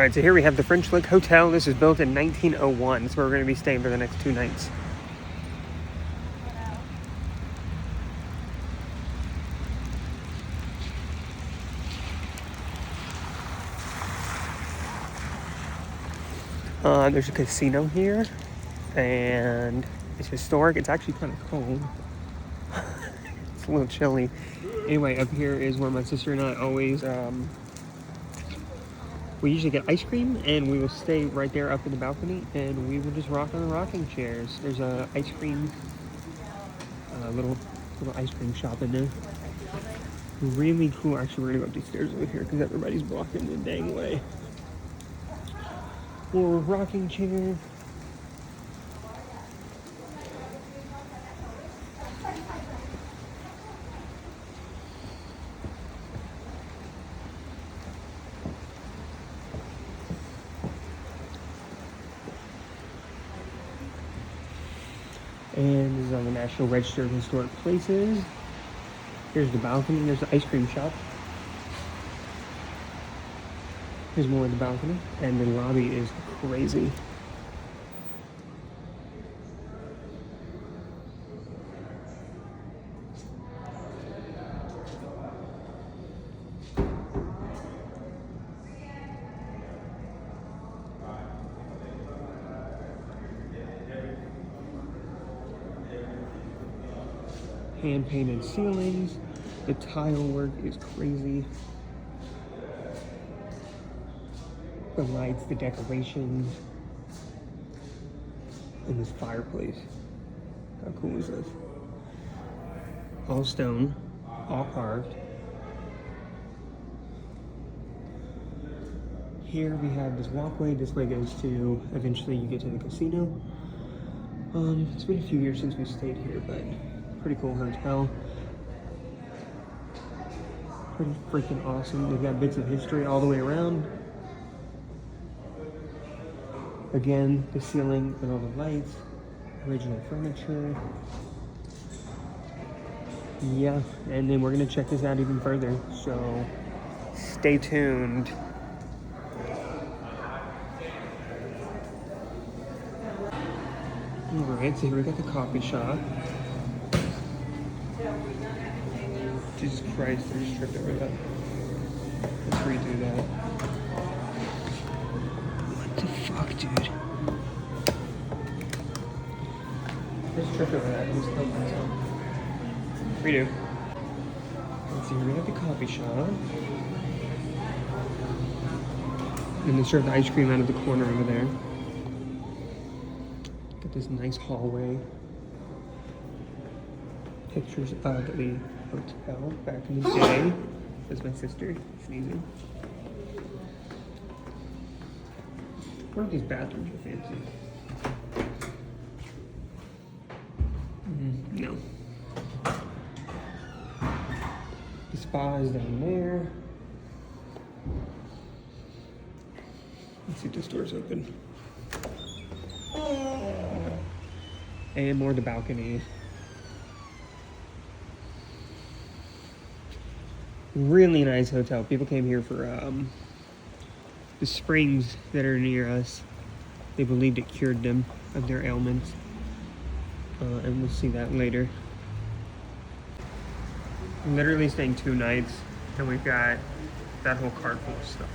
Alright, so here we have the French Lick Hotel. This was built in 1901. That's where we're going to be staying for the next 2 nights. There's a casino here, and it's historic. It's actually kind of cold. It's a little chilly. Anyway, up here is where my sister and I always, we usually get ice cream, and we will stay right there up in the balcony, and we will just rock on the rocking chairs. There's a ice cream, little ice cream shop in there. Really cool. Actually, we're gonna go up these stairs over here because everybody's blocking the dang way. More rocking chairs. And this is on the National Register of Historic Places. Here's the balcony. There's the ice cream shop. Here's more of the balcony. And the lobby is crazy. Hand-painted ceilings. The tile work is crazy. The lights, the decorations, and this fireplace. How cool is this? All stone, all carved. Here we have this walkway. This way goes to, eventually you get to the casino. It's been a few years since we stayed here, but pretty cool hotel. Pretty freaking awesome. They've got bits of history all the way around. Again, the ceiling with all the lights, original furniture. Yeah, and then we're gonna check this out even further, so stay tuned. Alright, so here we got the coffee shop. Jesus Christ, I just tripped over that. Let's redo that. What the fuck, dude? I just tripped over that. I just killed myself. Redo. Let's see, we got the coffee shop. And they serve the ice cream out of the corner over there. Got this nice hallway. Pictures of the hotel back in the day. That's my sister sneezing. One of these bathrooms are fancy. No. The spa is down there. Let's see if this door's open. And more of the balcony. Really nice hotel. People came here for the springs that are near us. They believed it cured them of their ailments. And we'll see that later. I'm literally staying 2 nights, and we've got that whole cart full of stuff.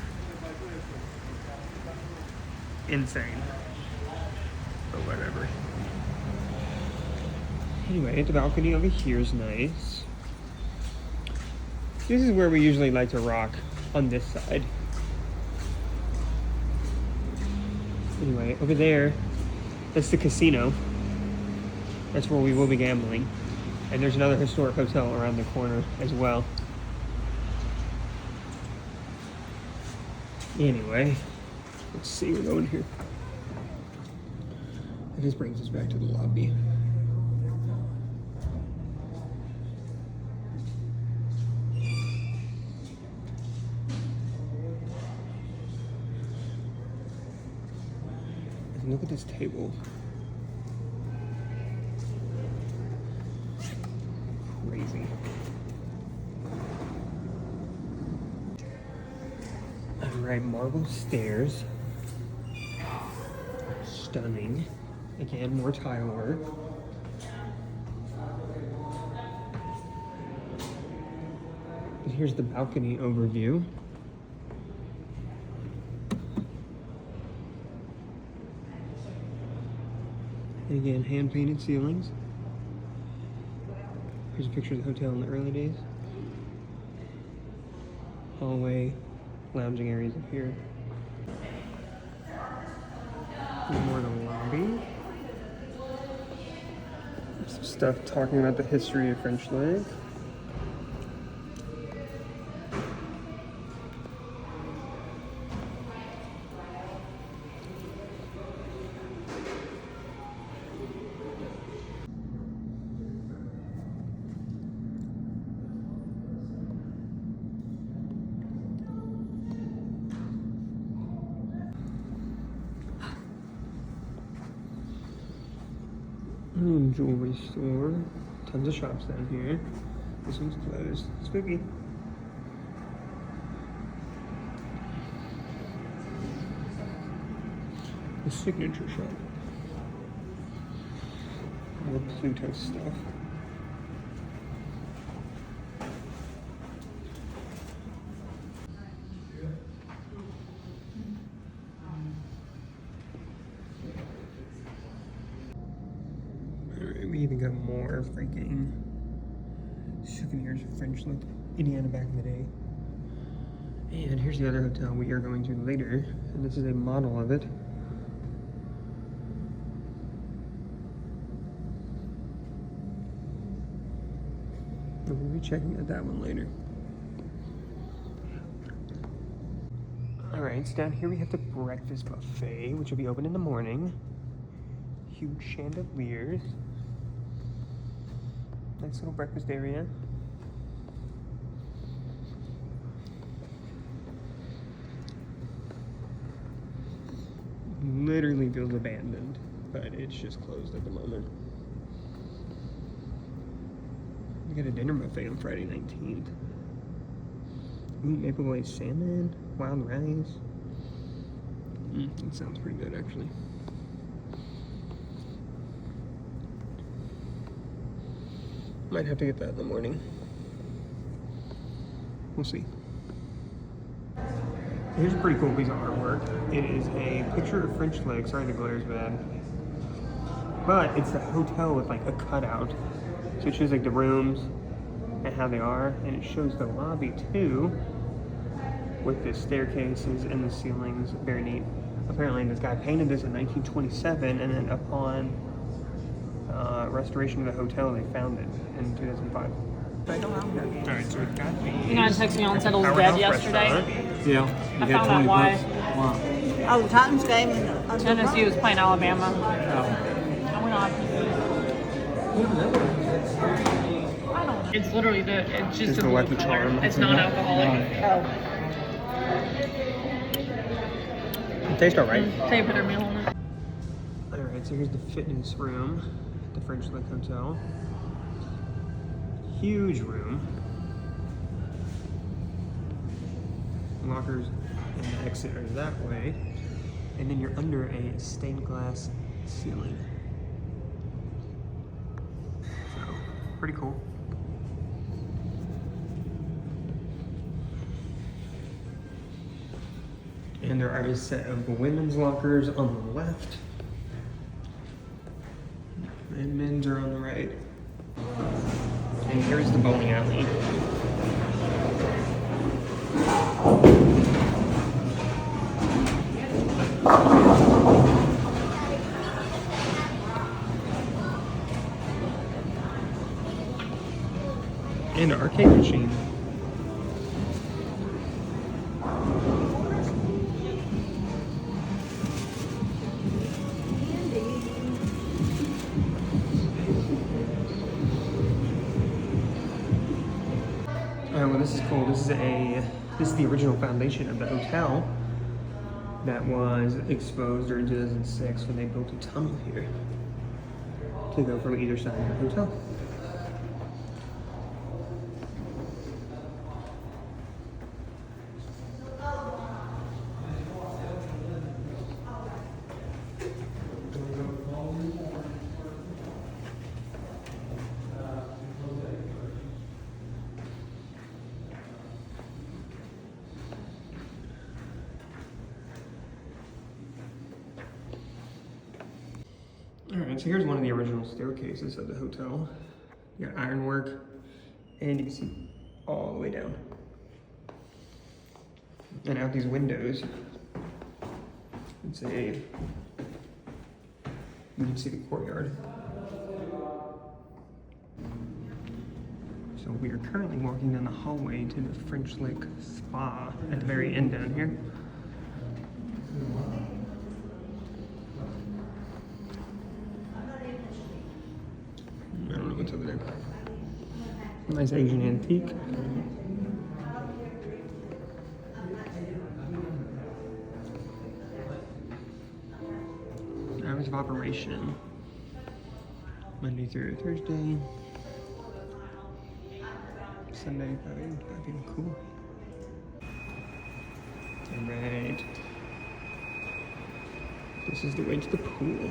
Insane. But whatever. Anyway, the balcony over here is nice. This is where we usually like to rock, on this side. Anyway, over there, that's the casino. That's where we will be gambling. And there's another historic hotel around the corner as well. Anyway, let's see, we're going here. That just brings us back to the lobby. And look at this table. Right, marble stairs. Stunning. Again, more tile work. And here's the balcony overview. And again, hand-painted ceilings. Here's a picture of the hotel in the early days. Hallway, lounging areas up here. More in the lobby. Some stuff talking about the history of French Lick. Jewelry store. Tons of shops down here. This one's closed. Spooky. The signature shop. More Pluto stuff. We even got more freaking souvenirs of French Lick, Indiana back in the day. And here's the other hotel we are going to later, and this is a model of it. We'll be checking out that one later. Alright, so down here we have the breakfast buffet, which will be open in the morning. Huge chandeliers. Nice little breakfast area. Literally feels abandoned, but it's just closed at the moment. We got a dinner buffet on Friday 19th. Ooh, maple glazed salmon, wild rice. That sounds pretty good, actually. Might have to get that in the morning. We'll see. Here's a pretty cool piece of artwork. It is a picture of French Lick. Sorry, the glare's bad. But it's a hotel with like a cutout. So it shows like the rooms and how they are. And it shows the lobby too, with the staircases and the ceilings. Very neat. Apparently this guy painted this in 1927, and then upon restoration of the hotel, they found it in 2005. Alright, so we've got the... You know, I texted me on said it was dead yesterday. Yeah. I found out why. Wow. Oh, the Titans game in Tennessee was playing Alabama. Oh. I went on. I don't know. It's literally it's just It's a the blue Lucky color. Charm. It's non-alcoholic. Oh. It tastes alright. Say put our meal on it. Alright, so here's the fitness room at the French Lick Hotel. Huge room. Lockers and the exit are that way. And then you're under a stained glass ceiling. So, pretty cool. And there are a set of women's lockers on the left. And men's are on the right. And here's the bowling alley. And an arcade machine. Well, this is cool. This is the original foundation of the hotel that was exposed during 2006 when they built a tunnel here to go from either side of the hotel. Alright, so here's one of the original staircases of the hotel. You got ironwork, and you can see all the way down. And out these windows, you can see the courtyard. So we are currently walking down the hallway to the French Lick Spa at the very end down here. I don't know what's over there. Nice Asian antique. Hours of operation. Monday through Thursday. Sunday, that'd be cool. Alright. This is the way to the pool.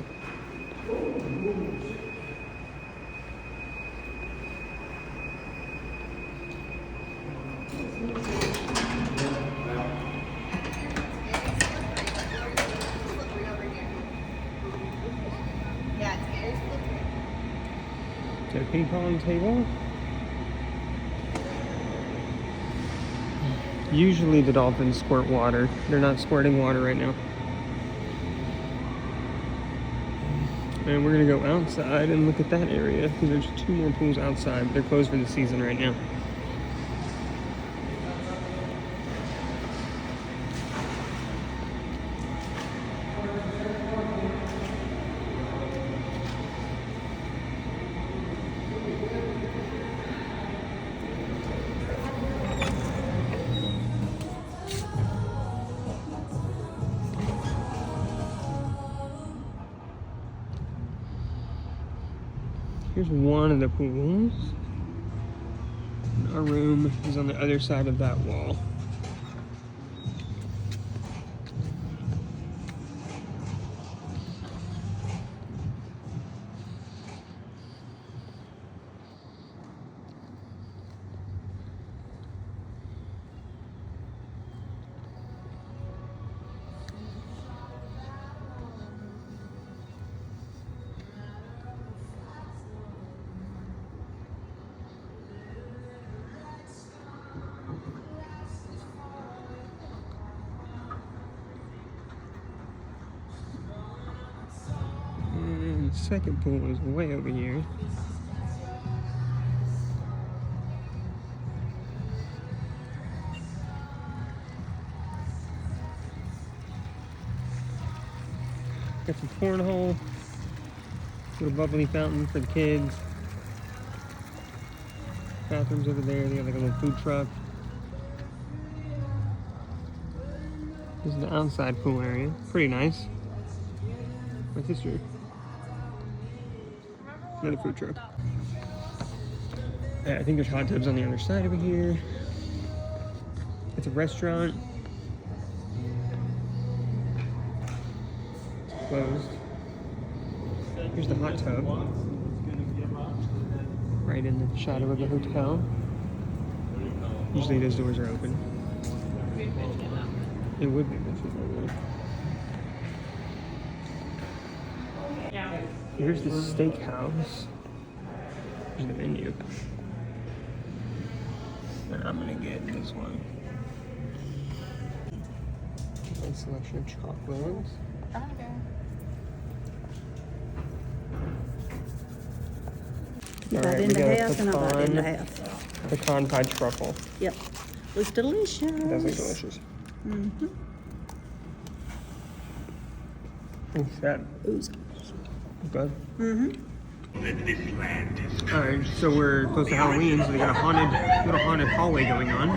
Got a ping pong table. Usually the dolphins squirt water. They're not squirting water right now. And we're gonna go outside and look at that area because there's 2 more pools outside, but they're closed for the season right now. Here's one of the pools. And our room is on the other side of that wall. And the second pool is way over here. Got some cornhole, little bubbly fountain for the kids. Bathrooms over there, they got like a little food truck. This is the outside pool area, pretty nice. My sister. Another food truck. I think there's hot tubs on the other side over here. It's a restaurant. It's closed. Here's the hot tub. Right in the shadow of the hotel. Usually those doors are open. It would be good. Yeah. Here's the steakhouse. Here's the menu. And I'm gonna get this one. Nice selection of chocolates. About in the house and about in the house. Pecan pie truffle. Yep. Looks delicious. It does look delicious. Mm-hmm. What's that? Ooze. Good. Mm-hmm. Alright, so we're close to Halloween, so they got a little haunted hallway going on.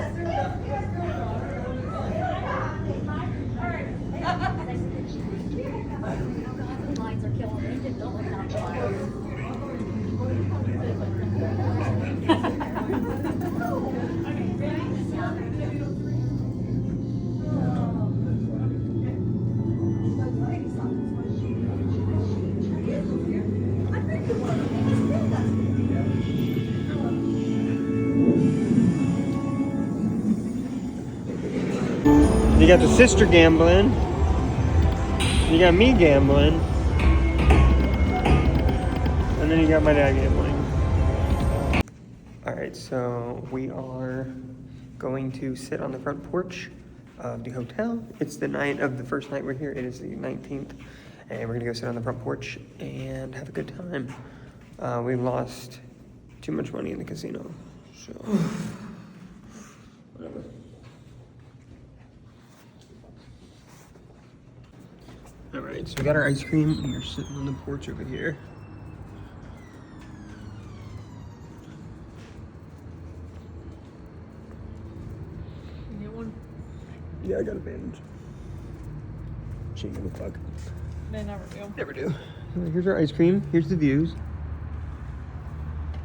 You got the sister gambling. You got me gambling. And then you got my dad gambling. Alright, so we are going to sit on the front porch of the hotel. It's the night of the first night we're here. It is the 19th. And we're gonna go sit on the front porch and have a good time. We lost too much money in the casino, so whatever. Alright, so we got our ice cream and we're sitting on the porch over here. You get one? Yeah, I got a bandage. She ain't give a fuck. They never do. Never do. Here's our ice cream. Here's the views.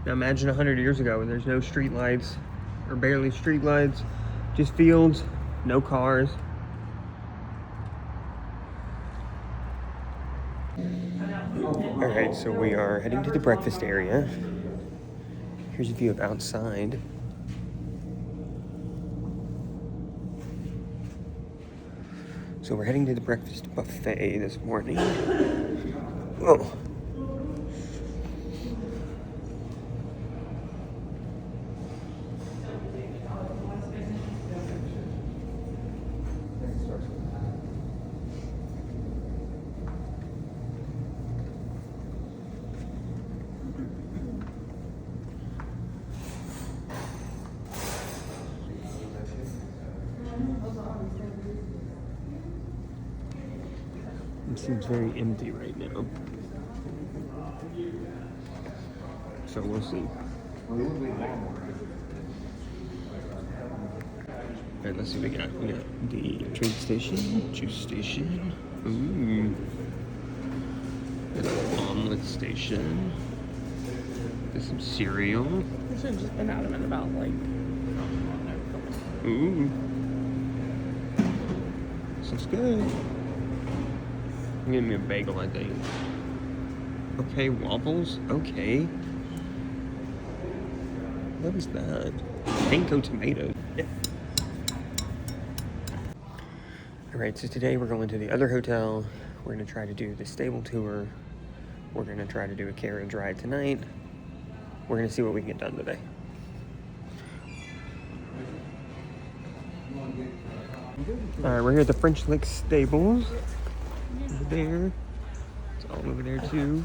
Now imagine 100 years ago when there's no street lights, or barely street lights, just fields, no cars. Alright, so we are heading to the breakfast area. Here's a view of outside. So we're heading to the breakfast buffet this morning. Oh. It seems very empty right now. So we'll see. Alright, let's see what we got. We got the train station, juice station. Ooh. There's an omelet station. There's some cereal. I should have just been adamant about, like... Ooh. This looks good. I'm getting me a bagel, I think. Okay, waffles. Okay. What is that? Panko tomatoes. Yeah. Alright, so today we're going to the other hotel. We're going to try to do the stable tour. We're going to try to do a carriage ride tonight. We're going to see what we can get done today. Alright, we're here at the French Lick Stables. Over there. It's all over there too.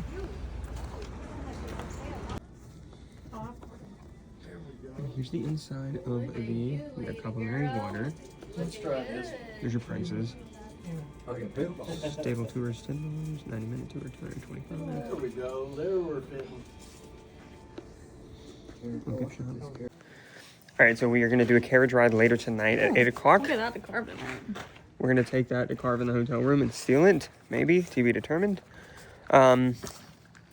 And here's the inside of the, we got complimentary water. Let's try this. Here's your prices. Okay, poop. Stable tour is $10, 90-minute tour $225. There we go. There we're fitting. Good shot. Alright, so we are going to do a carriage ride later tonight at 8 o'clock. Look at that, the carved in it. We're going to take that to carve in the hotel room and seal it. Maybe, to be determined.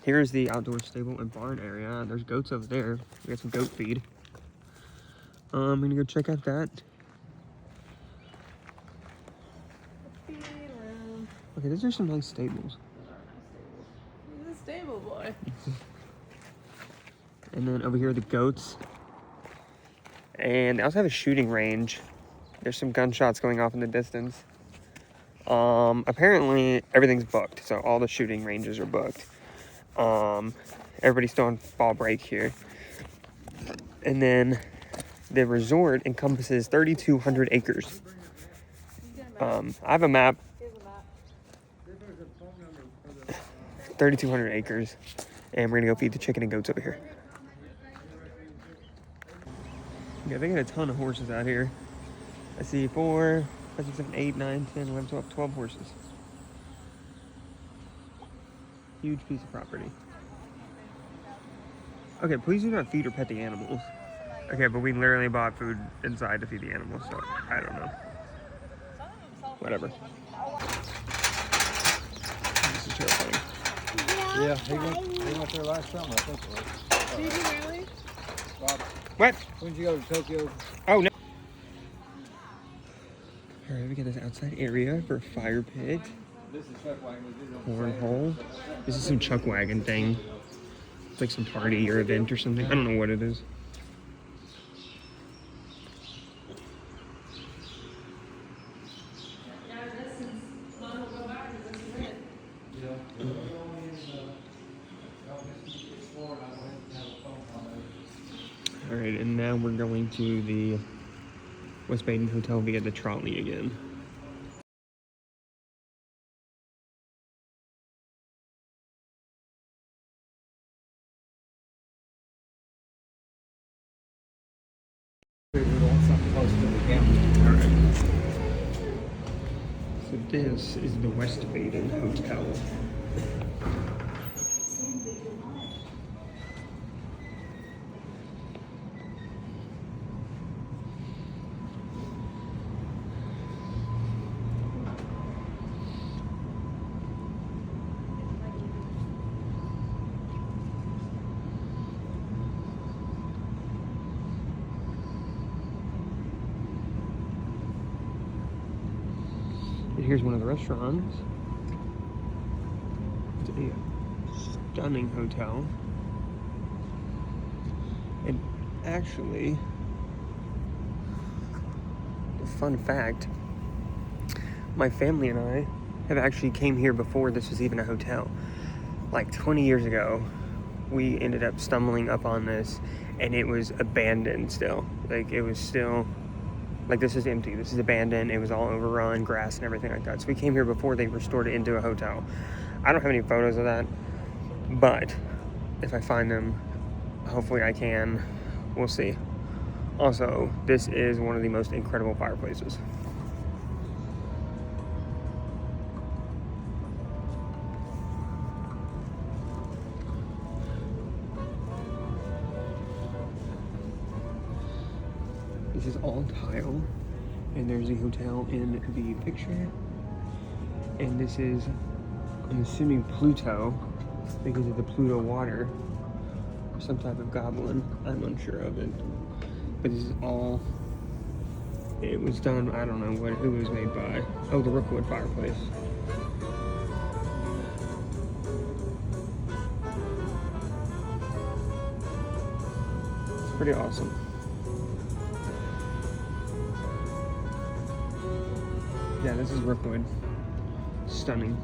Here's the outdoor stable and barn area. There's goats over there. We got some goat feed. I'm going to go check out that. Okay, these are some nice stables. He's a stable boy. And then over here are the goats. And they also have a shooting range. There's some gunshots going off in the distance. Apparently everything's booked, so all the shooting ranges are booked. Everybody's still on fall break here. And then the resort encompasses 3,200 acres. I have a map. 3,200 acres. And we're gonna go feed the chicken and goats over here. Yeah, they got a ton of horses out here. I see 4, 5, 6, 7, 8, 9, 10, 11, 12 horses. Huge piece of property. Okay, please do not feed or pet the animals. Okay, but we literally bought food inside to feed the animals, so I don't know. Whatever. This is terrifying. Yeah, he went there last summer, I think it was. Did you really? Bob, What? when did you go to Tokyo? Oh, no. Alright, we got this outside area for a fire pit. This is Chuck Wagon. Cornhole. This is some chuck wagon thing. It's like some party or event or something. I don't know what it is. And now we're going to the West Baden Hotel via the trolley again. We want something close to the camera. Alright. So this is the West Baden Hotel. And here's one of the restaurants. It's a stunning hotel. And actually, a fun fact, my family and I have actually came here before this was even a hotel. Like 20 years ago, we ended up stumbling up on this and it was abandoned still. Like it was still, like this is empty, this is abandoned, it was all overrun, grass and everything like that. So we came here before they restored it into a hotel. I don't have any photos of that, but if I find them, hopefully I can, we'll see. Also, this is one of the most incredible fireplaces. This is all tile, and there's a hotel in the picture. And this is, I'm assuming Pluto, because of the Pluto water, or some type of goblin. I'm unsure of it. But this is all, it was done, I don't know who it was made by. Oh, the Rookwood fireplace. It's pretty awesome. Yeah, this is Rookwood. Stunning.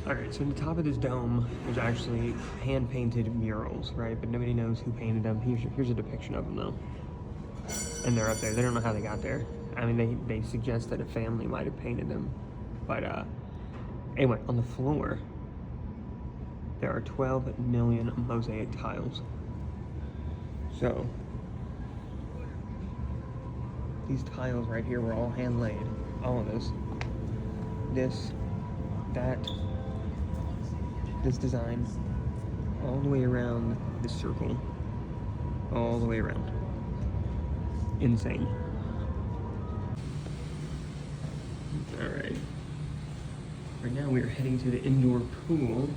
Alright, so in the top of this dome, there's actually hand-painted murals, right? But nobody knows who painted them. Here's a depiction of them, though. And they're up there. They don't know how they got there. I mean, they suggest that a family might have painted them. But, anyway, on the floor, there are 12 million mosaic tiles. So, these tiles right here were all hand-laid. All of this. This, that, this design, all the way around this circle, all the way around. Insane. All right. Right now we are heading to the indoor pool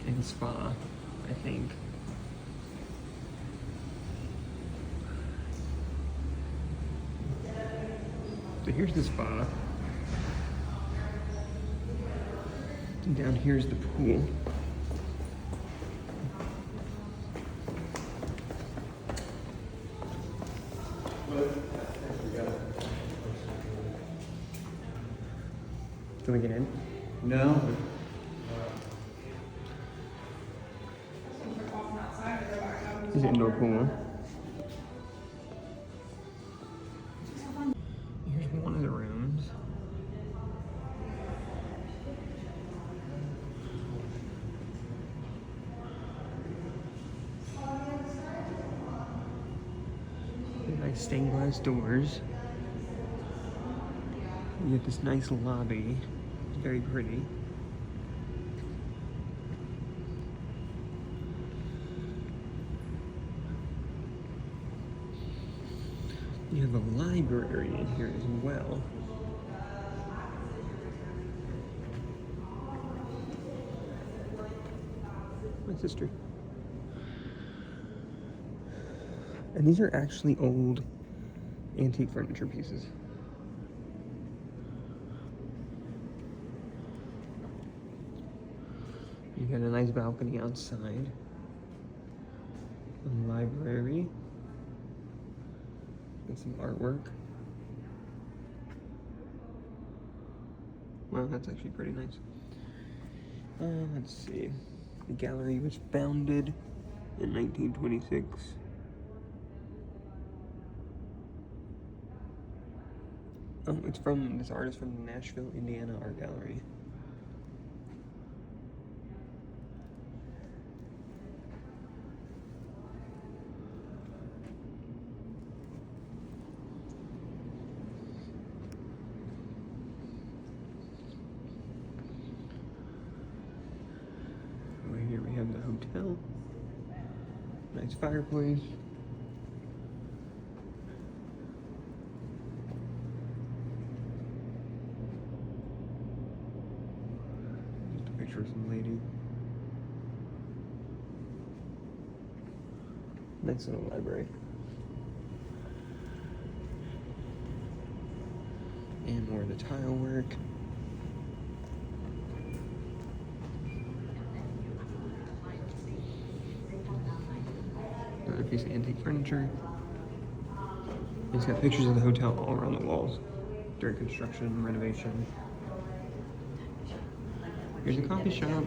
and spa, I think. So here's the spa. And down here's the pool. Can we get in? No. This is an indoor pool. Here's one of the rooms. Nice stained glass doors. You get this nice lobby. It's very pretty. You have a library in here as well. My sister. And these are actually old antique furniture pieces. You got a nice balcony outside. A library. And some artwork. Wow, that's actually pretty nice. Let's see. The gallery was founded in 1926. Oh, it's from this artist from the Nashville, Indiana Art Gallery. Over here we have the hotel. Nice fireplace. Just a picture of some lady. Nice little library. And more of the tile work. Another piece of antique furniture. It's got pictures of the hotel all around the walls during construction, renovation. Here's a coffee shop.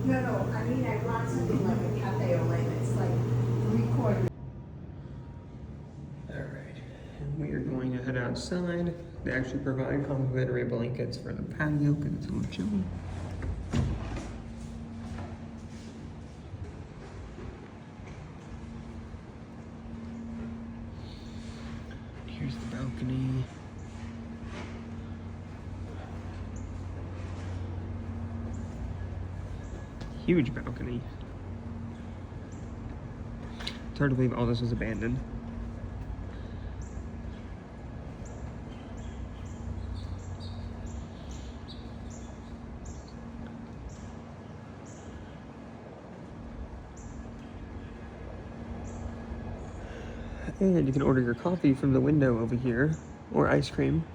No, I mean, I want something like a cafe or like, it's like 3/4. Alright, and we are going to head outside. They actually provide complimentary blankets for the patio because it's a little chilly. Here's the balcony. Huge balcony. It's hard to believe all this was abandoned. And you can order your coffee from the window over here, or ice cream.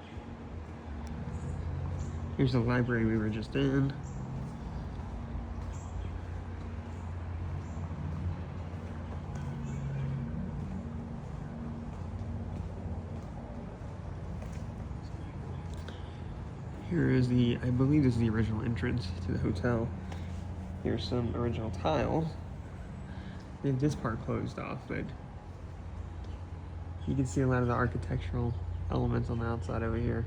Here's the library we were just in. Here is I believe this is the original entrance to the hotel. Here's some original tiles. They have this part closed off, but you can see a lot of the architectural elements on the outside over here.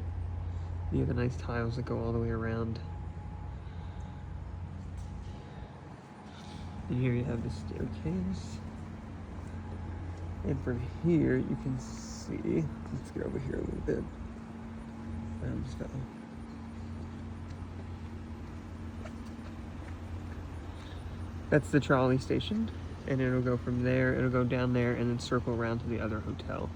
You have the nice tiles that go all the way around. And here you have the staircase. And from here you can see, let's get over here a little bit. Fell. That's the trolley station, and it'll go from there, it'll go down there, and then circle around to the other hotel.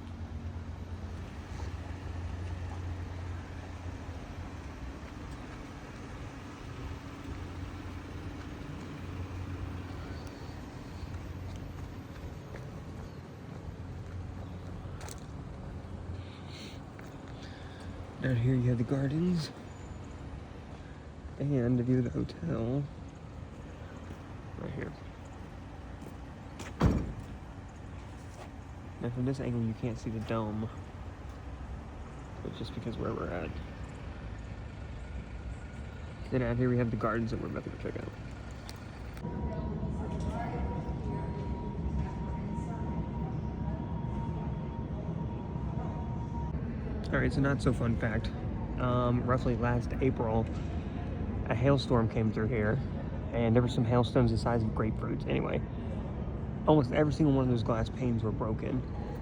Down here you have the gardens, and the view of the hotel. Right here. Now from this angle you can't see the dome. It's just because where we're at. Then out here we have the gardens that we're about to go check out. Alright, so not so fun fact. Roughly last April, a hailstorm came through here. And there were some hailstones the size of grapefruits. Anyway, almost every single one of those glass panes were broken.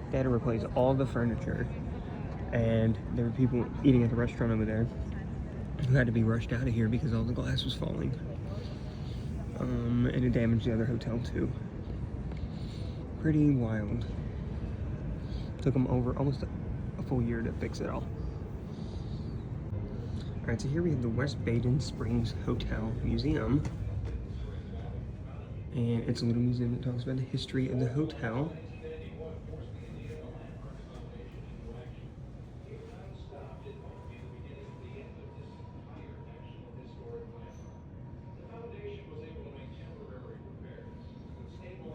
They had to replace all the furniture. And there were people eating at the restaurant over there who had to be rushed out of here because all the glass was falling. And it damaged the other hotel too. Pretty wild. Took them over almost a full year to fix it all. Alright, so here we have the West Baden Springs Hotel Museum. And it's a little museum that talks about the history of the hotel.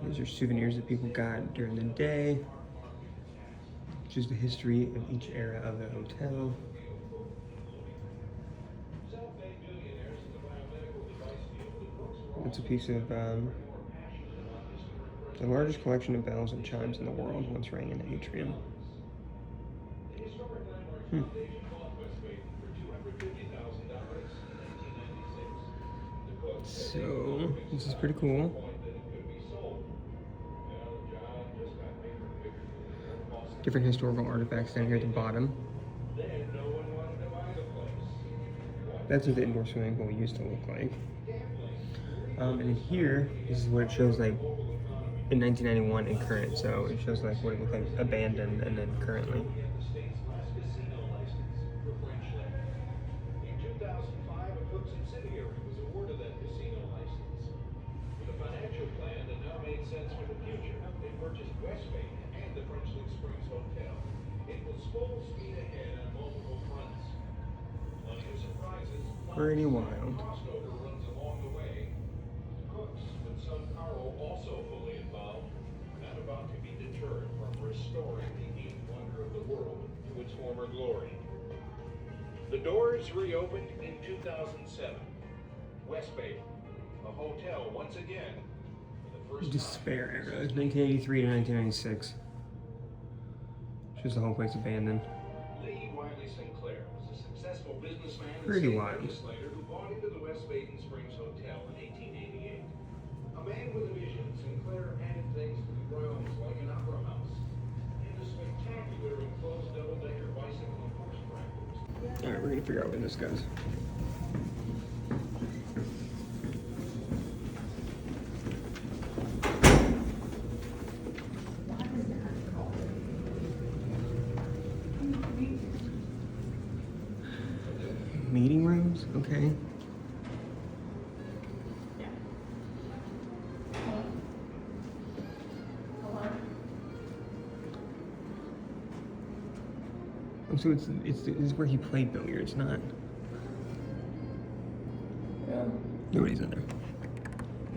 These are souvenirs that people got during the day. Just the history of each era of the hotel. It's a piece of the largest collection of bells and chimes in the world once rang in the atrium. Hmm. So, this is pretty cool. Different historical artifacts down here at the bottom. That's what the indoor swimming pool used to look like. And here, this is what it shows like in 1991 and current. So it shows like what it looked like abandoned and then currently. In 2005, a Cook subsidiary was awarded that casino license. With a financial plan that now made sense for the future, they purchased Westgate and the French Lick Springs Hotel. It was full speed ahead on multiple fronts. Plenty of surprises. Pretty wild. Crossover runs along the way. Cooks, with son Carl also fully involved, not about to be deterred from restoring the eighth wonder of the world to its former glory. The doors reopened in 2007. West Bay, a hotel once again for the first Despair era, 1983 to 1996. Shows the whole place abandoned. Lee Wiley Sinclair was a successful businessman and Pretty state wild. legislator who bought into the West Baden Springs Hotel in 1888. A man with a vision, Sinclair added things to the grounds like an opera house and a spectacular enclosed double-decker bicycle and horse practice. All right, we're gonna figure out where this goes. Meeting rooms, okay. Oh, so this is where he played billiards, not. Yeah. Nobody's in there.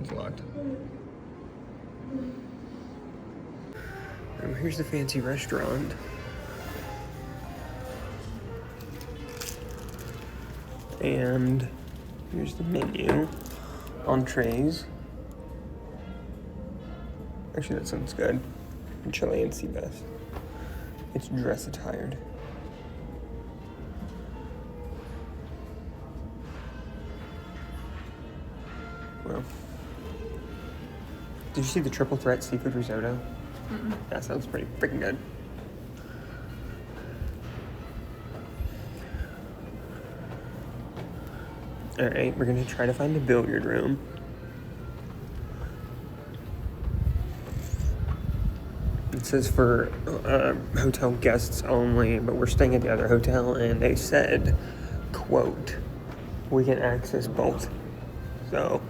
It's locked. Oh, here's the fancy restaurant. And here's the menu. Entrees. Actually, that sounds good. Chilean sea bass. It's dress attired. Well, did you see the triple threat seafood risotto? That sounds pretty freaking good. All right, we're gonna try to find a billiard room. It says for hotel guests only, but we're staying at the other hotel, and they said, quote, we can access both. So,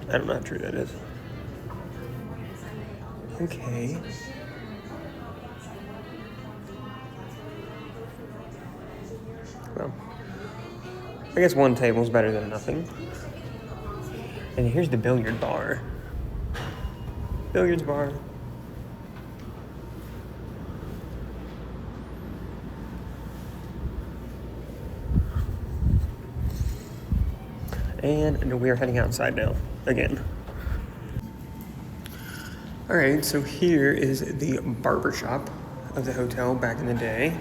I don't know how true that is. Okay. Well, I guess one table's better than nothing. And here's the billiard bar. Billiards bar. And we're heading outside now, again. All right, so here is the barber shop of the hotel back in the day.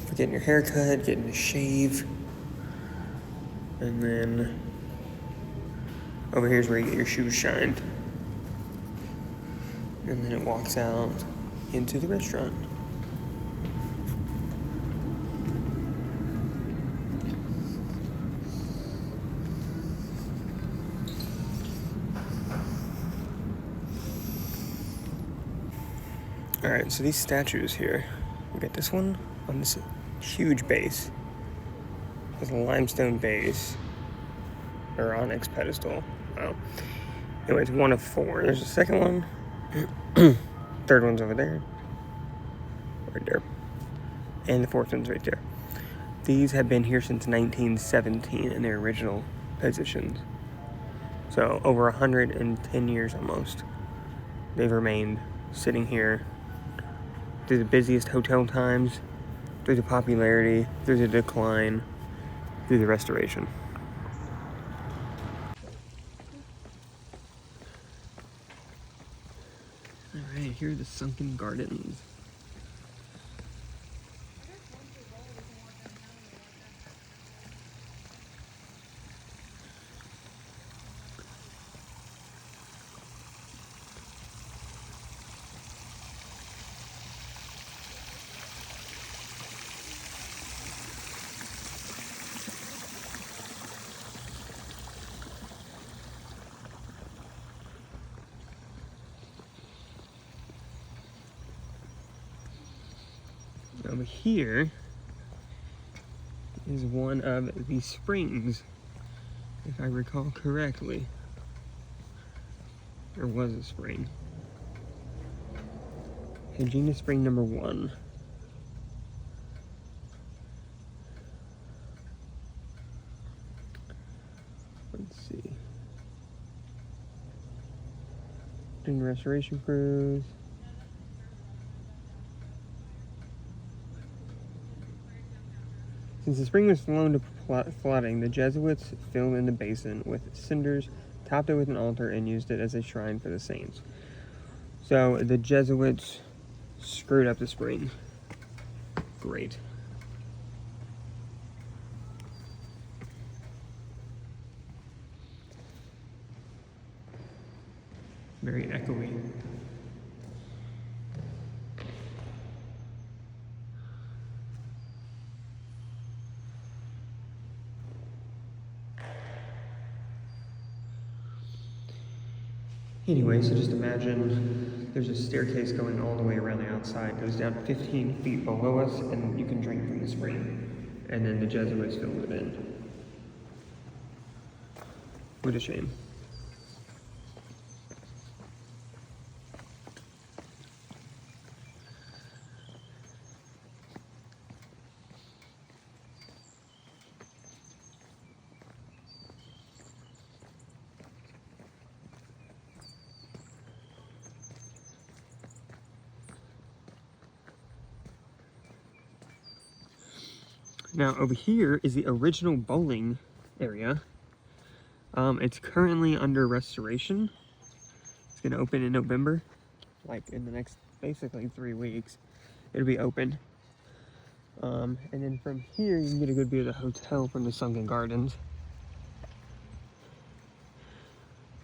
For getting your hair cut, getting a shave. And then over here's where you get your shoes shined. And then it walks out into the restaurant. All right, so these statues here, we got this one on this huge base. It's a limestone base, or onyx pedestal. Wow. Anyway, it's one of four. There's a second one. Third one's over there. Right there. And the fourth one's right there. These have been here since 1917 in their original positions. So over 110 years almost. They've remained sitting here through the busiest hotel times, through the popularity, through the decline, through the restoration. Alright, here are the sunken gardens. Over here is one of the springs, if I recall correctly. Or was a spring. Hagina Spring number 1. Let's see. Doing restoration crews. Since the spring was prone to flooding, the Jesuits filled in the basin with cinders, topped it with an altar, and used it as a shrine for the saints. So the Jesuits screwed up the spring. Great. Very echoey. Anyway, so just imagine there's a staircase going all the way around the outside. It goes down 15 feet below us, and you can drink from the spring. And then the Jesuits filled it in. What a shame. Now over here is the original bowling area. It's currently under restoration. It's gonna open in November, like in the next basically 3 weeks. It'll be open. And then from here you can get a good view of the hotel from the sunken gardens.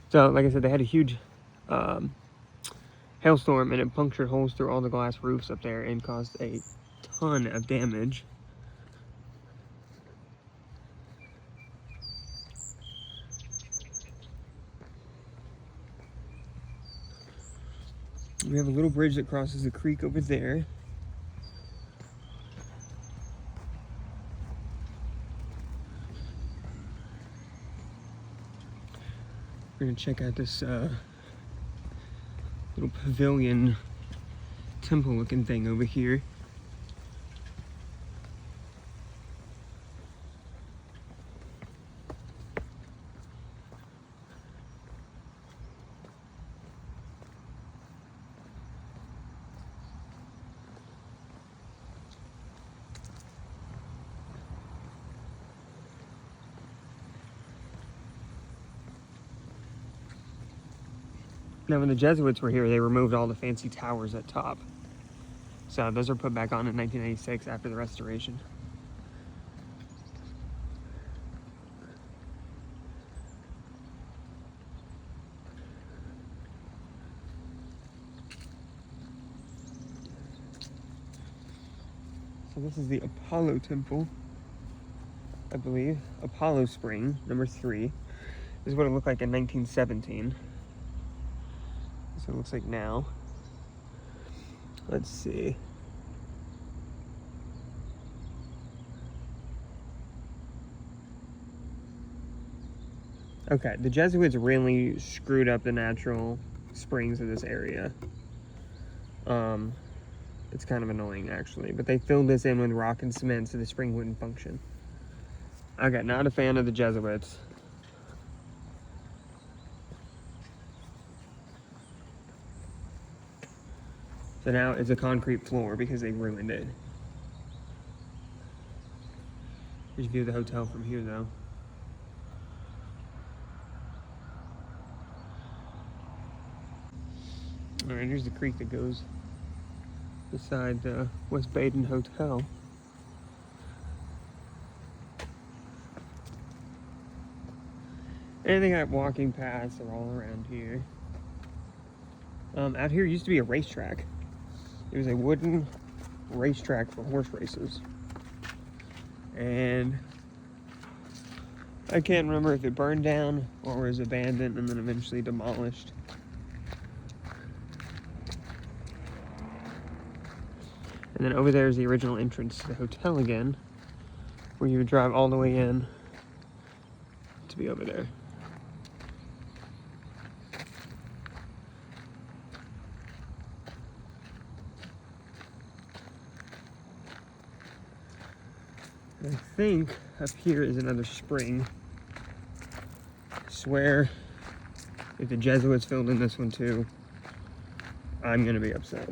So like I said, they had a huge hailstorm and it punctured holes through all the glass roofs up there and caused a ton of damage. We have a little bridge that crosses the creek over there. We're gonna check out this little pavilion temple looking thing over here. Now, when the Jesuits were here, they removed all the fancy towers at top. So those are put back on in 1996 after the restoration. So this is the Apollo Temple, I believe. Apollo Spring, number 3. This is what it looked like in 1917. So it looks like now. Let's see. Okay, the Jesuits really screwed up the natural springs of this area. It's kind of annoying actually, but they filled this in with rock and cement so the spring wouldn't function. Okay, not a fan of the Jesuits. So now it's a concrete floor because they ruined it. Here's a view of the hotel from here though. All right, here's the creek that goes beside the West Baden Hotel. And they got walking paths are all around here. Out here used to be a racetrack. It was a wooden racetrack for horse races. And I can't remember if it burned down or was abandoned and then eventually demolished. And then over there is the original entrance to the hotel again, where you would drive all the way in to be over there. I think up here is another spring. I swear, if the Jesuits filled in this one too, I'm gonna be upset.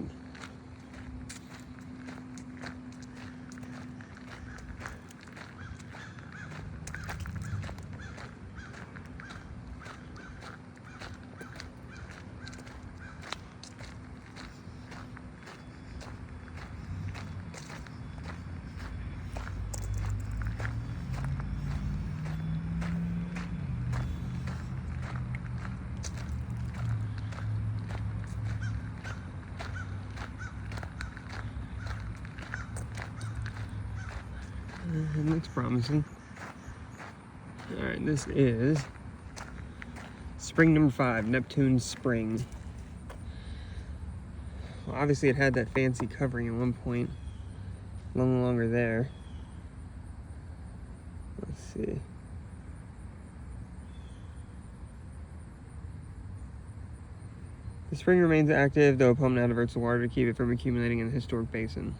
It looks promising. Alright, this is spring number 5, Neptune Spring. Well, obviously it had that fancy covering at one point. No longer there. Let's see. The spring remains active, though a pump now diverts the water to keep it from accumulating in the historic basin.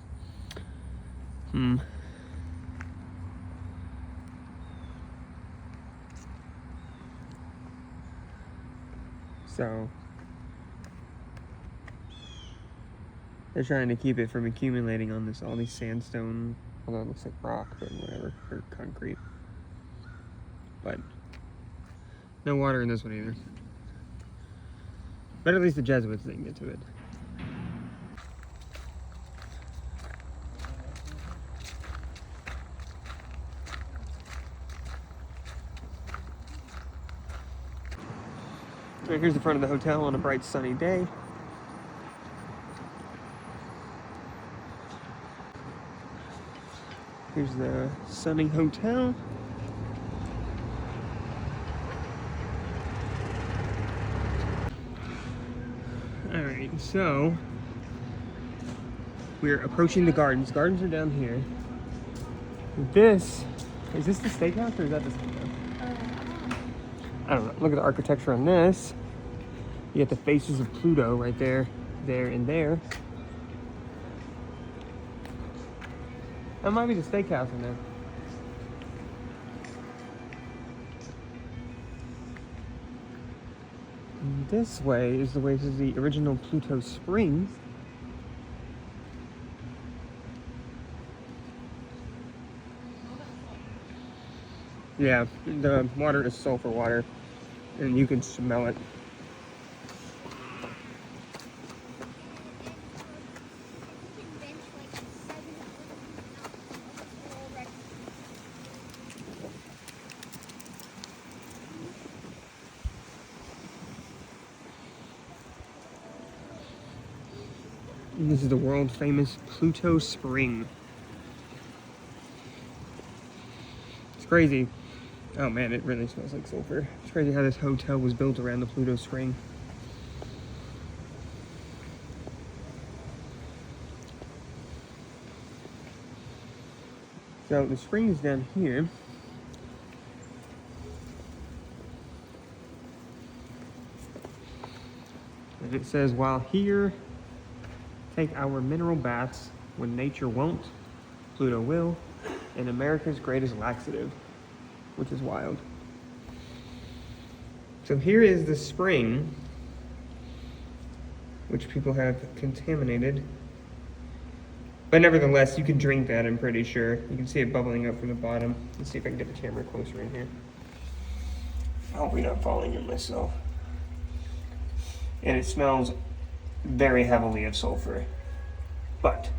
So they're trying to keep it from accumulating on all these sandstone, although it looks like rock, but whatever, or concrete. But no water in this one either. But at least the Jesuits didn't get to it. Right, here's the front of the hotel on a bright sunny day. Here's the sunny hotel. Alright, so we're approaching the gardens. Gardens are down here. Is this the steakhouse or is that the steakhouse? I don't know. Look at the architecture on this. You got the faces of Pluto right there, there, and there. That might be the steakhouse in there. And this way is the way to the original Pluto Springs. Yeah, the water is sulfur water, and you can smell it. And this is the world famous Pluto Spring. It's crazy. Oh man, it really smells like sulfur. It's crazy how this hotel was built around the Pluto Spring. So the spring is down here. And it says, while here, take our mineral baths when nature won't, Pluto will, and America's greatest laxative, which is wild. So here is the spring, which people have contaminated. But nevertheless, you can drink that, I'm pretty sure. You can see it bubbling up from the bottom. Let's see if I can get the camera closer in here. I hope we're not falling in myself. And it smells very heavily of sulfur. But,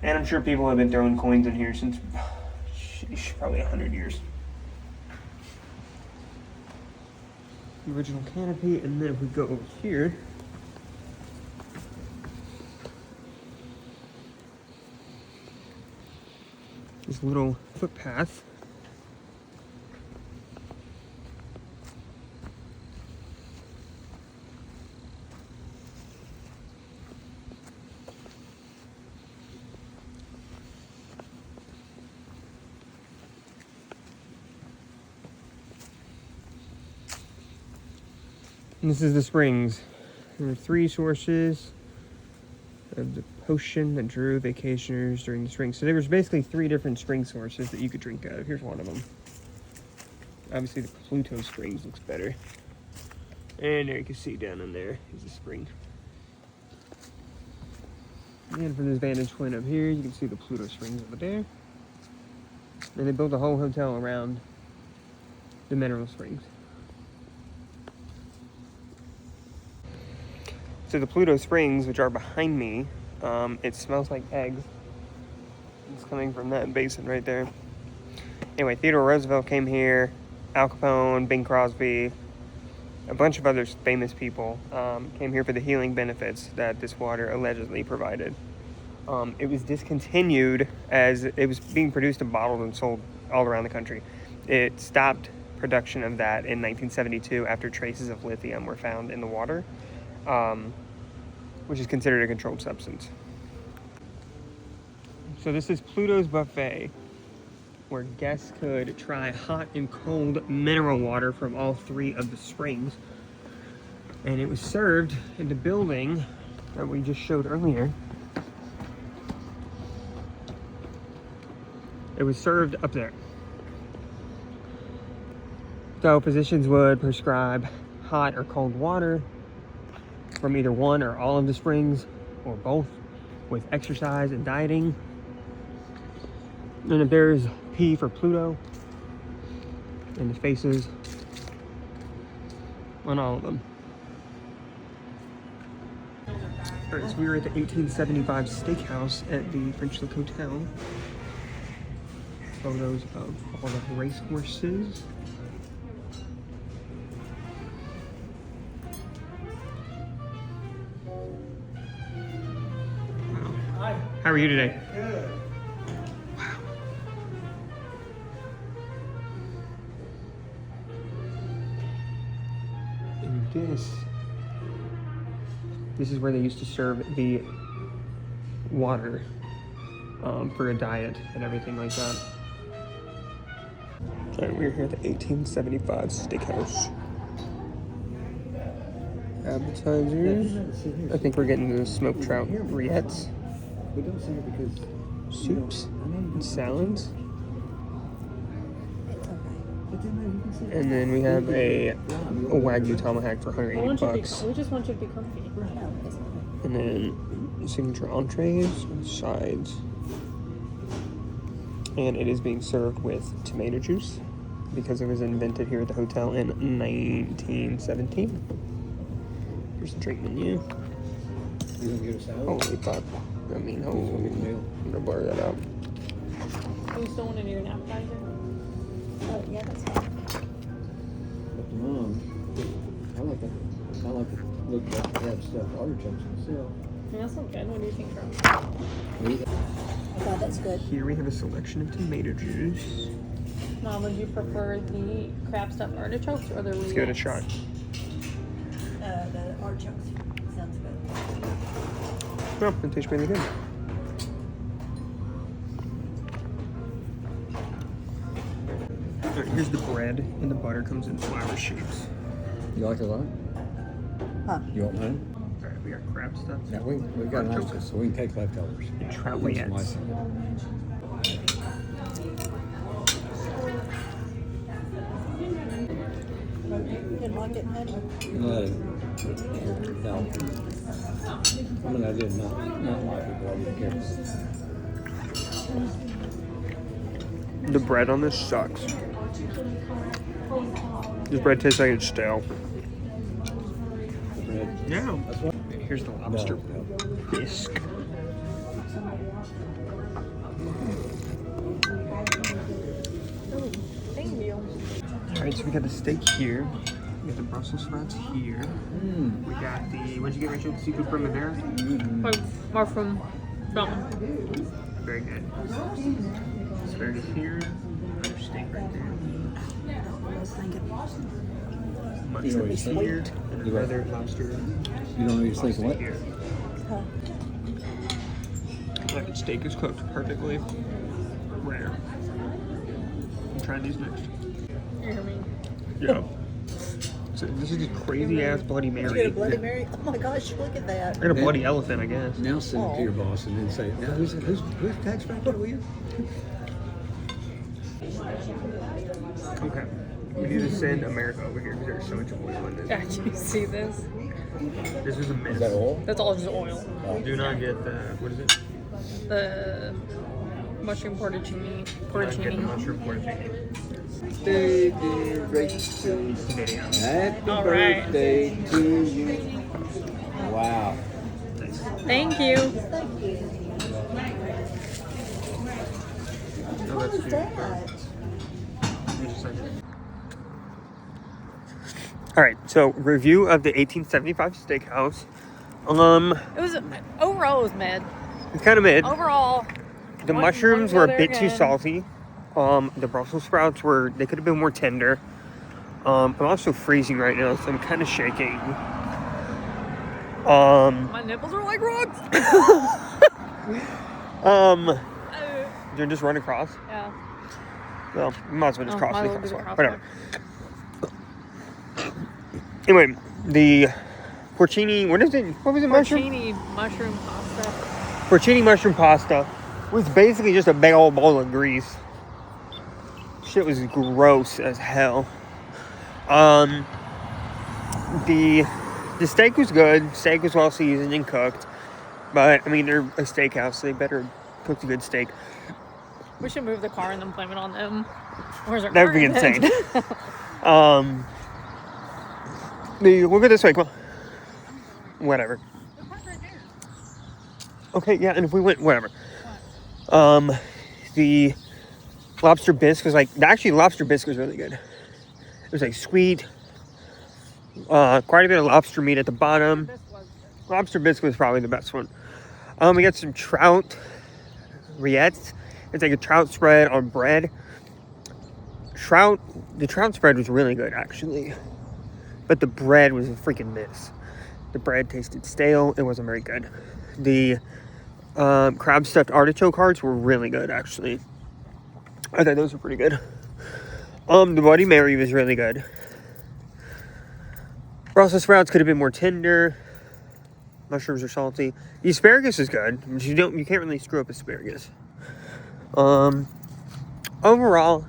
and I'm sure people have been throwing coins in here since, sheesh, probably 100 years. The original canopy, and then if we go over here, this little footpath. And this is the springs. There are 3 sources of the potion that drew vacationers during the spring. So there was basically 3 different spring sources that you could drink out of. Here's one of them. Obviously the Pluto Springs looks better. And there you can see down in there is the spring. And from this vantage point up here, you can see the Pluto Springs over there. And they built a whole hotel around the mineral springs. So the Pluto Springs, which are behind me, it smells like eggs. It's coming from that basin right there. Anyway, Theodore Roosevelt came here, Al Capone, Bing Crosby, a bunch of other famous people came here for the healing benefits that this water allegedly provided. It was discontinued as it was being produced and bottled and sold all around the country. It stopped production of that in 1972 after traces of lithium were found in the water. Which is considered a controlled substance. So this is Pluto's Buffet, where guests could try hot and cold mineral water from all 3 of the springs. And it was served in the building that we just showed earlier. It was served up there. So physicians would prescribe hot or cold water from either one or all of the springs, or both, with exercise and dieting. And if there's P for Pluto, and the faces on all of them. Alright, so we were at the 1875 steakhouse at the French Lick Hotel. Photos of all the race horses. How are you today? Good. Wow. And this is where they used to serve the water for a diet and everything like that. All right, we're here at the 1875 steakhouse. Appetizers. I think we're getting the smoked trout rillettes. We don't see it because Soups and salads. And then we have a Wagyu tomahawk for $180. We just want you to be comfy. And then signature entrees, sides. And it is being served with tomato juice because it was invented here at the hotel in 1917. Here's the drink menu. You gonna get a salad? Holy fuck. I mean, holy. I'm gonna blur that out. Do you still want to do an appetizer? Oh, yeah, that's fine. But the mom, I like to look at that stuff, artichokes myself. Yeah, that sounds good. What do you think, Charles? I thought that's good. Here we have a selection of tomato juice. Mom, would you prefer the crab stuffed artichokes or the Let's give it a rillettes? shot. The artichokes sounds good. Oh, it tastes really good. Alright, here's the bread, and the butter comes in flour sheets. You like it a lot? Huh. You want mine? Alright, we got crab stuff. Yeah, we got an Artichoke. extra, so we can take leftovers. And trout Use some rillettes. Didn't like it, honey? No. I mean, I did not like it, but I didn't care. The bread on this sucks. This bread tastes like it's stale. The Yeah. That's what. Here's the lobster bisque. Thank you. All right, so we got the steak here. We got the Brussels sprouts here. We got the, what'd you get, Rachel? Seafood primavera? Like mushroom something. Very good. Asparagus here. Another steak right there. Mushrooms here. And another lobster. You don't know you're thinking what? Here. Like the steak is cooked perfectly rare. I'm trying these next. You hear me? Yeah. So this is just crazy ass Bloody Mary. Did you get a Bloody Mary? Oh my gosh, look at that. I got a bloody elephant, I guess. Now send it to your boss and then say, now who's tax bracket are we in? Okay. We need to send America over here because there's so much oil in this. Did you see this? This is a miss. Is that all? That's all just oil. Do not get the, what is it? The mushroom portocini. Do not get the Porcini. mushroom porcini. Birthday, dear Rachel. Video. Happy All right. birthday to you. Wow. Nice. Thank you. Oh, What that's is cute. that? Just a second. All right, so review of the 1875 steakhouse. It was overall it was mid. It's kind of mid. Overall, The Wouldn't mushrooms go were a there bit too again. salty. The Brussels sprouts they could have been more tender. I'm also freezing right now, so I'm kind of shaking. my nipples are like rocks. You're just run across. Yeah. Well, you might as well just Oh, cross might the as well do the crosswalk. crosswalk. Whatever. Anyway, the porcini, what is it? What was it? Mushroom? Porcini mushroom pasta. Porcini mushroom pasta was basically just a big old bowl of grease. Shit was gross as hell. The steak was good. Steak was well seasoned and cooked. But I mean, they're a steakhouse, so they better cook a good steak. We should move the car and then blame it on them. Where's our That car would be then? insane. We'll go this way. Come on. Whatever. Okay, yeah, and if we went, whatever. The lobster bisque was like, actually, the lobster bisque was really good. It was like sweet, quite a bit of lobster meat at the bottom. Lobster bisque was probably the best one. We got some trout rillettes. It's like a trout spread on bread. The trout spread was really good, actually. But the bread was a freaking miss. The bread tasted stale. It wasn't very good. The crab stuffed artichoke hearts were really good, actually. I thought those were pretty good. The Bloody Mary was really good. Brussels sprouts could have been more tender. Mushrooms are salty. The asparagus is good. You can't really screw up asparagus. Overall,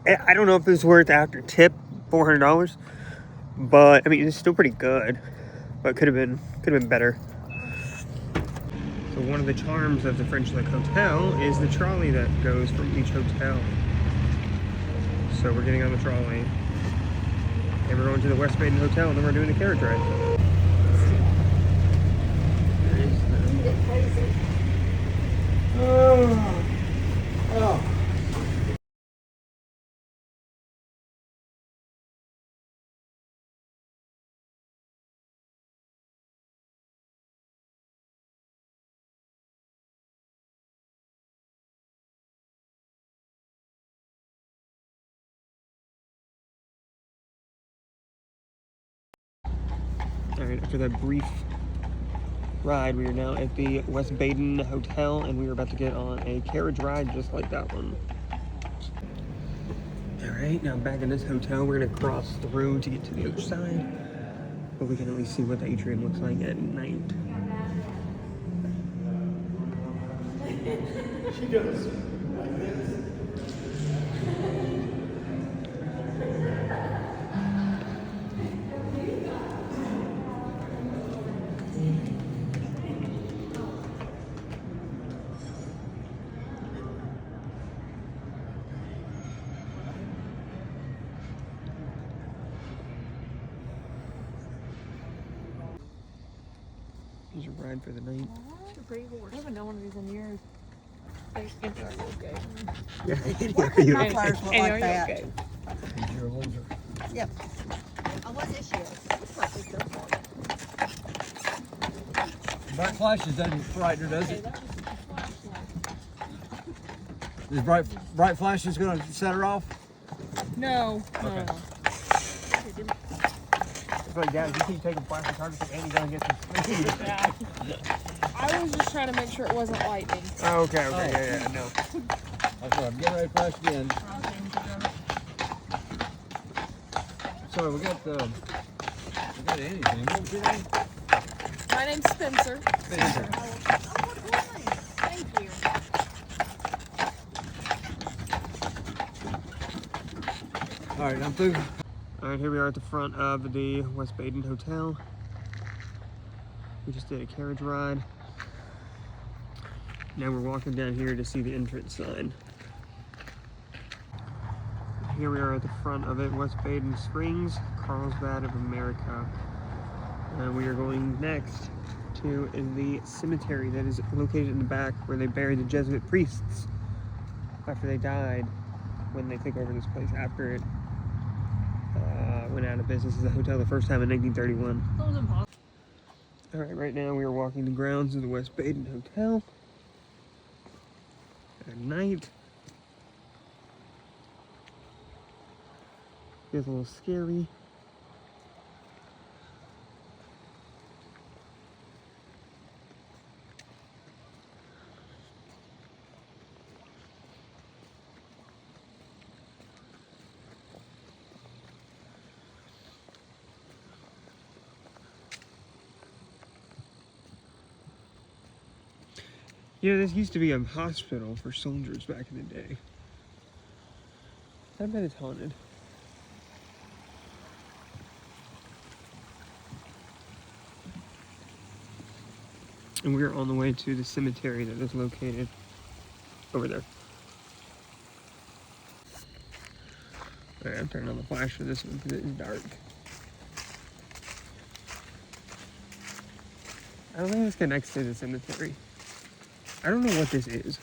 I don't know if it was worth after tip $400, but I mean it's still pretty good. But could have been better. So one of the charms of the French Lick Hotel is the trolley that goes from each hotel. So we're getting on the trolley, and we're going to the West Baden Hotel, and then we're doing the carriage ride. There is Alright, after that brief ride, we are now at the West Baden Hotel, and we are about to get on a carriage ride just like that one. Alright, now back in this hotel, we're going to cross the road to get to the other side, but we can at least see what the atrium looks like at night. She does. Here's your ride for the night. It's a pretty horse. I haven't known one of these in years. Okay. Yeah, you. My flowers look Hey, like are you that. okay? You're a loser. Yep. Oh, what this year? Bright flashes doesn't frighten her, does Okay, it? that was a flashlight. Is bright flashes gonna set her off? No. Okay. No. It's like, Dad, you keep taking flash photography and you're gonna get some speed. Yeah. I was just trying to make sure it wasn't lightning. Oh, okay, yeah, no. Okay, I'm getting ready to flash again. So we got anything. What was your name? My name's Spencer. Spencer. Thank you. All right, I'm through. All right, here we are at the front of the West Baden Hotel. We just did a carriage ride. Now we're walking down here to see the entrance sign. Here we are at the front of it, West Baden Springs, Carlsbad of America. And we are going next to the cemetery that is located in the back where they buried the Jesuit priests after they died when they took over this place after it went out of business as a hotel the first time in 1931. That was impossible. All right, right now we are walking the grounds of the West Baden Hotel at night. Feels a little scary. You know, this used to be a hospital for soldiers back in the day. I bet it's haunted. And we're on the way to the cemetery that is located over there. Alright, I'm turning on the flash for this one because it is dark. I don't think this connects to the cemetery. I don't know what this is.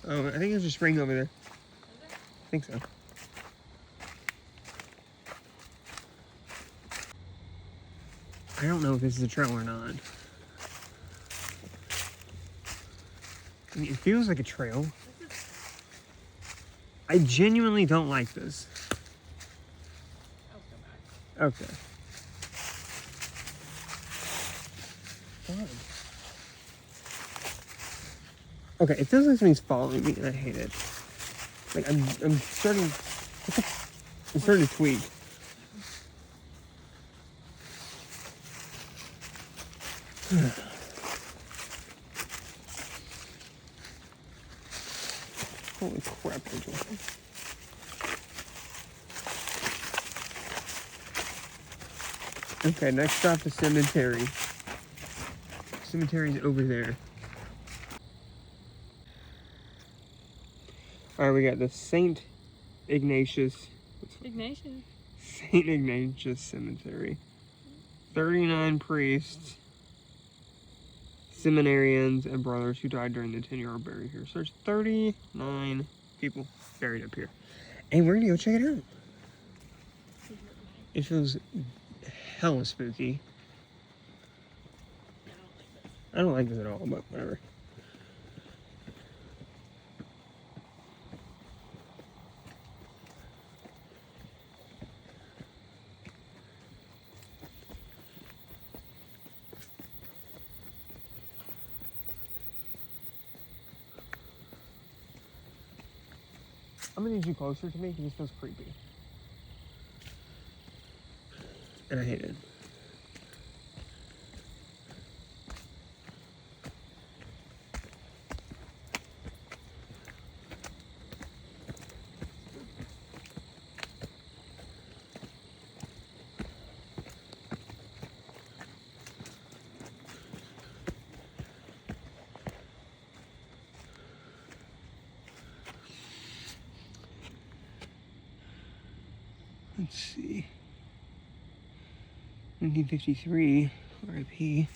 Oh, I think there's a spring over there. I think so. I don't know if this is a trail or not. I mean, it feels like a trail. I genuinely don't like this. Okay. Fine. Okay, it feels like something's following me, and I hate it. Like I'm starting to tweak. Holy crap, Angel. Okay, next stop, the cemetery. Cemetery's over there. Alright, we got the St. Ignatius Cemetery. 39 priests, seminarians, and brothers who died during the 10-year are buried here. So there's 39 people buried up here. And we're gonna go check it out. It feels hella spooky. I don't like this at all, but whatever. I'm gonna need you closer to me because this feels creepy. And I hate it. Let's see. 1953, RIP.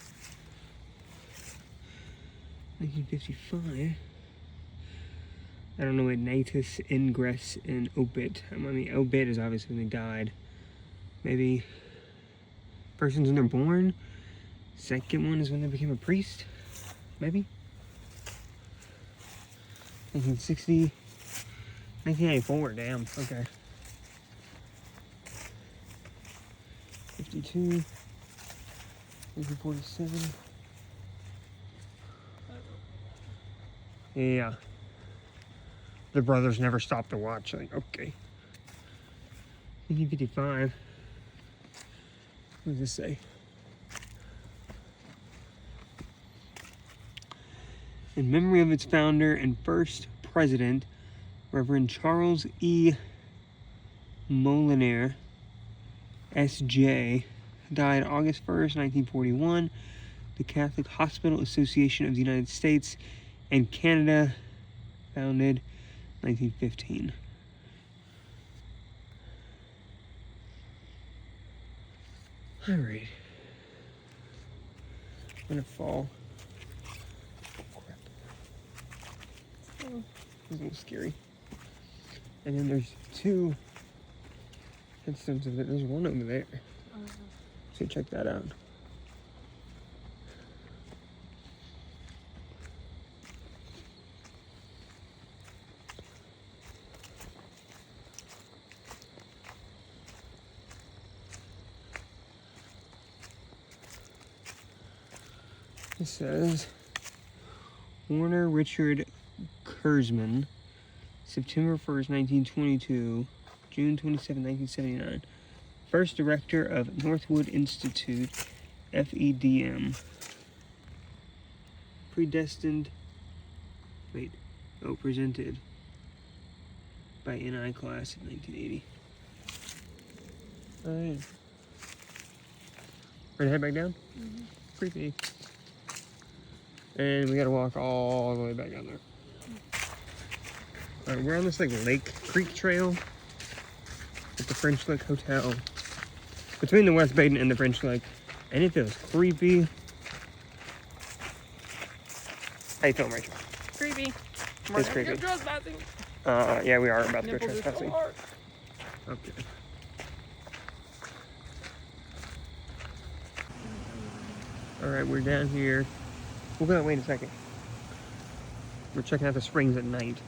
1955. I don't know what natus, ingress, and obit. I mean, obit is obviously when they died. Maybe persons when they're born. Second one is when they became a priest. Maybe. 1960. 1984, damn, okay. 52. 1947. Yeah. The brothers never stopped to watch. Like, okay. 1955. What does this say? In memory of its founder and first president, Reverend Charles E. Molinaire, S.J., died August 1st, 1941. The Catholic Hospital Association of the United States and Canada, founded 1915. All right. I'm gonna fall. Oh, crap. Oh, this is a little scary. And then there's two headstones of it. There's one over there. So check that out. It says Warner Richard Kurzman, September 1st, 1922, June 27, 1979. First director of Northwood Institute, FEDM. Presented by NI class in 1980. Alright. Ready to head back down? Mm-hmm. Creepy. And we gotta walk all the way back down there. Alright, we're on this like Lake Creek Trail at the French Lick Hotel. Between the West Baden and the French Lick. And it feels creepy. How you feeling, Rachel? Creepy. It's creepy. Trespassing. Yeah, we are about to go Nipples are so trespassing. hard. Okay. Alright, we're down here. We're gonna wait a second. We're checking out the springs at night.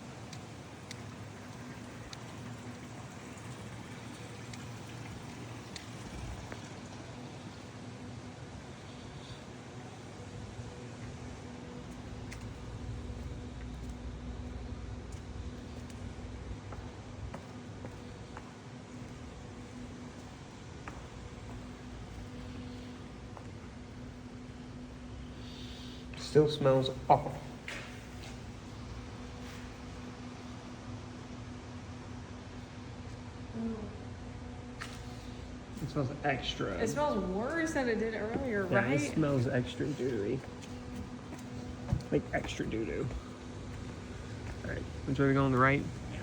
Still smells awful. It smells extra. It smells worse than it did earlier, Yeah, right? it smells extra doo-doo-y. Like extra doo-doo. Alright, which way we go on the right? Yeah.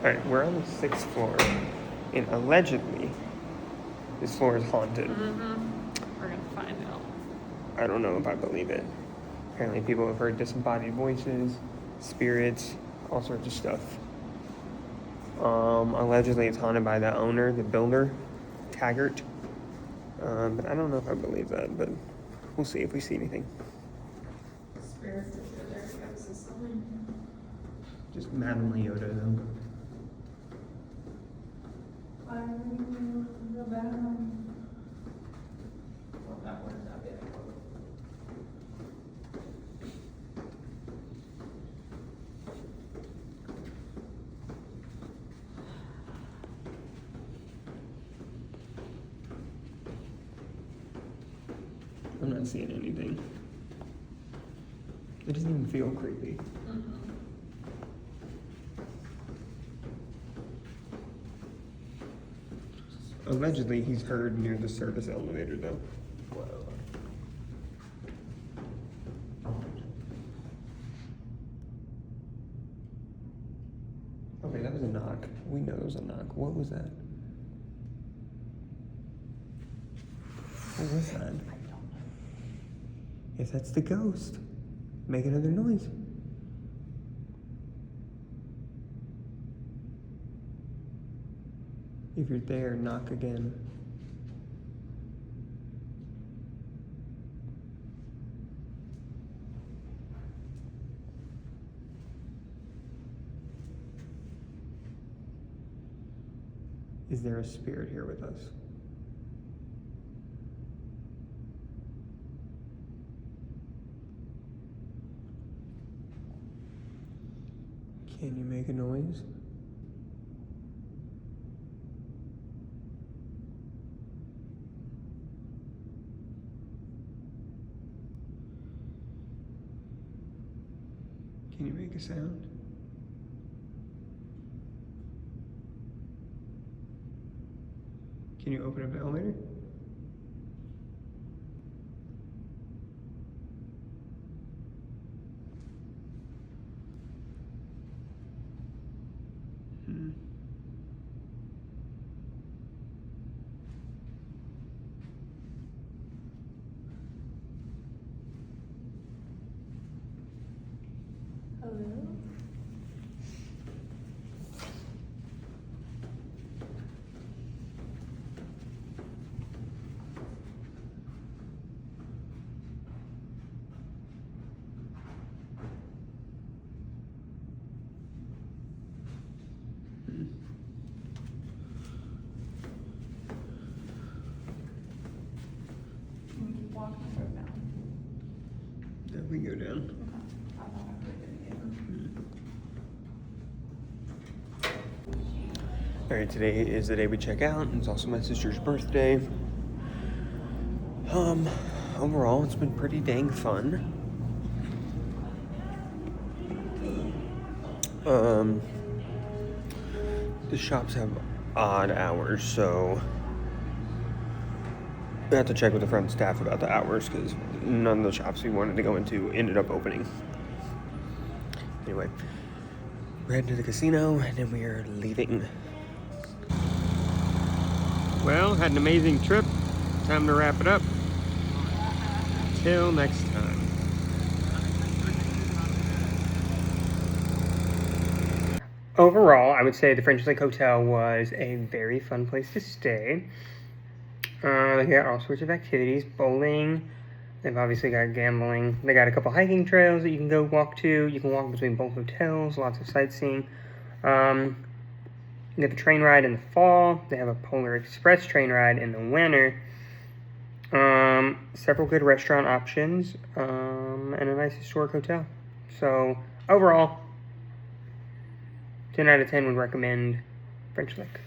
Alright, we're on the 6th floor, and allegedly, this floor is haunted. Mm-hmm. We're gonna find out. I don't know if I believe it. Apparently people have heard disembodied voices, spirits, all sorts of stuff. Allegedly it's haunted by the owner, the builder, Taggart. But I don't know if I believe that, but we'll see if we see anything. Spirits are there. That was a sign. Just Madame Leota though. Well, that one's not big. not seeing anything. It doesn't even feel creepy. Allegedly, he's heard near the service elevator, though. Okay, that was a knock. We know it was a knock. What was that? What was that? If that's the ghost, make another noise. If you're there, knock again. Is there a spirit here with us? Can you make a noise? Can you make a sound? Can you open up the elevator? Hello? Walk the road down. Then we go down. I thought I heard it again. Alright, today is the day we check out. It's also my sister's birthday. Overall, it's been pretty dang fun. The shops have odd hours, so we have to check with the front staff about the hours because none of the shops we wanted to go into ended up opening. Anyway, we're heading to the casino and then we are leaving. Well, had an amazing trip. Time to wrap it up. Till next time. Overall, I would say the French Lake Hotel was a very fun place to stay. They got all sorts of activities, bowling. They've obviously got gambling. They got a couple hiking trails that you can go walk to. You can walk between both hotels, lots of sightseeing. They have a train ride in the fall. They have a Polar Express train ride in the winter. Several good restaurant options, and a nice historic hotel. So, overall, 10 out of 10 would recommend French Lick.